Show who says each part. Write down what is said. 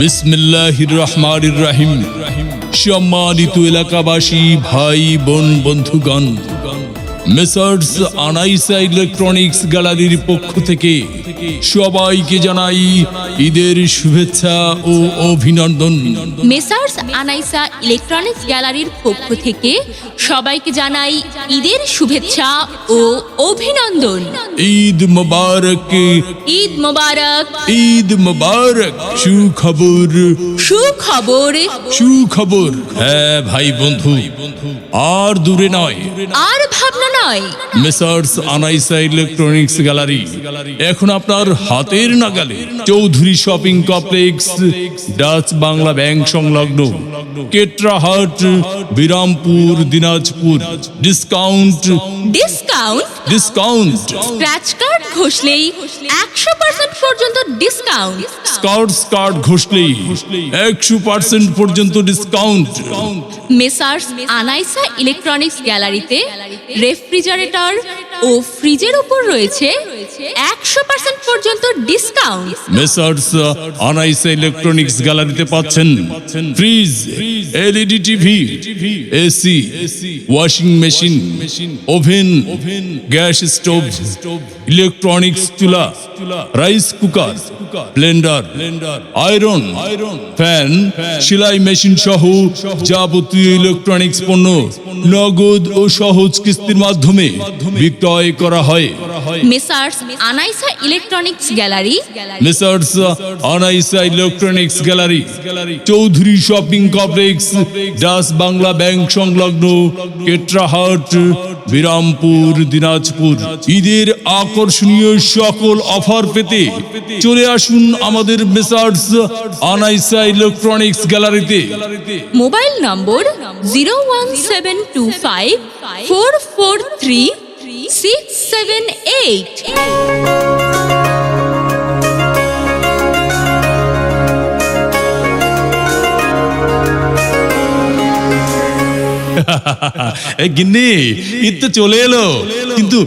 Speaker 1: বিসমিল্লাহির রহমানির রহিম। সম্মানিত এলাকাবাসী, ভাই বোন, বন্ধুগণ, মেসার্স আনাইসা ইলেকট্রনিক্স গ্যালারির পক্ষ থেকে সবাইকে জানাই ঈদের শুভেচ্ছা ও অভিনন্দন।
Speaker 2: মেসার্স আনাইসা ইলেকট্রনিক্স গ্যালারির পক্ষ থেকে সবাইকে জানাই ঈদের শুভেচ্ছা ও অভিনন্দন।
Speaker 1: ঈদ মোবারক,
Speaker 2: ঈদ মোবারক,
Speaker 1: ঈদ মোবারক। সুখবর,
Speaker 2: সুখবর,
Speaker 1: সুখবর। হ্যাঁ ভাই বন্ধু, আর দূরে নয়,
Speaker 2: আর ভাবনা নয়।
Speaker 1: মেসার্স আনাইসা ইলেকট্রনিক্স গ্যালারি এখন আপনার হাতের নাগালে। Chowdhury shopping complex, Dutch Bangla bank সংলগ্ন, Ketrahat, Birampur, Dinajpur. Discount,
Speaker 2: discount,
Speaker 1: discount.
Speaker 2: Scratch card ঘষলেই 100% পর্যন্ত ডিসকাউন্ট।
Speaker 1: স্কার্টস কার্ড ঘষলেই 100% পর্যন্ত ডিসকাউন্ট।
Speaker 2: মেসার্স আনাইসা ইলেকট্রনিক্স গ্যালারিতে রেফ্রিজারেটর ও ফ্রিজের উপর রয়েছে 100% পর্যন্ত ডিসকাউন্ট।
Speaker 1: মেসার্স আনাইসা ইলেকট্রনিক্স গ্যালারিতে পাচ্ছেন fridge, LED TV, AC, washing machine, oven, gas stove, electronics চুলা, rice cooker, blender, iron, fan, সেলাই মেশিন সহ যাবতীয় ইলেকট্রনিক্স পণ্য নগদ ও সহজ কিস্তির মাধ্যমে বিক্রয় করা হয়।
Speaker 2: Messrs Anaisa electronics gallery,
Speaker 1: messrs Anaisa electronics gallery, Chowdhury shopping complex, Dutch Bangla bank সংলগ্ন, কেটরাহাট, বিরামপুর, দিনাজপুর। ঈদের আকর্ষণীয় সকল অফার পেতে চলে আসুন আমাদের মেসার্স আনাইসা ইলেকট্রনিক্স গ্যালারিতে।
Speaker 2: মোবাইল নম্বর 01725443678।
Speaker 1: গিন্নি, ঈদ তো চলে এলো, কিন্তু